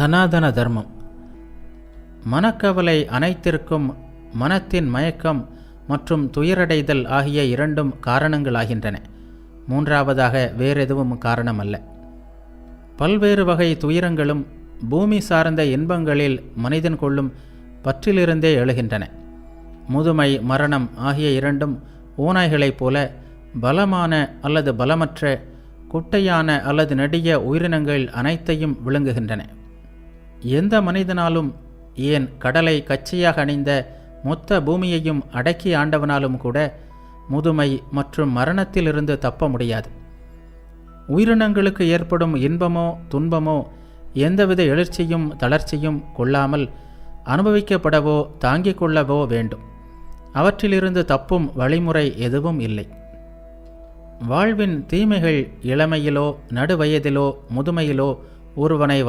சனாதன தர்மம். மனக்கவலை அனைத்திற்கும் மனத்தின் மயக்கம் மற்றும் துயரடைதல் ஆகிய இரண்டும் காரணங்களாகின்றன. மூன்றாவதாக வேறெதுவும் காரணமல்ல. பல்வேறு வகை துயரங்களும் பூமி சார்ந்த இன்பங்களில் மனிதன் கொள்ளும் பற்றிலிருந்தே எழுகின்றன. முதுமை, மரணம் ஆகிய இரண்டும் ஓநாய்களைப் போல பலமான அல்லது பலமற்ற, குட்டையான அல்லது நெடிய உயிரினங்கள் அனைத்தையும் விழுங்குகின்றன. எந்த மனிதனாலும், ஏன் கடலை கச்சையாக அணிந்த மொத்த பூமியையும் அடக்கி ஆண்டவனாலும் கூட முதுமை மற்றும் மரணத்திலிருந்து தப்ப முடியாது. உயிரினங்களுக்கு ஏற்படும் இன்பமோ துன்பமோ எந்தவித எழுச்சியும் தளர்ச்சியும் கொள்ளாமல் அனுபவிக்கப்படவோ தாங்கிக் கொள்ளவோ வேண்டும். அவற்றிலிருந்து தப்பும் வழிமுறை எதுவும் இல்லை. வாழ்வின் தீமைகள் இளமையிலோ நடுவயதிலோ முதுமையிலோ ஒருவனை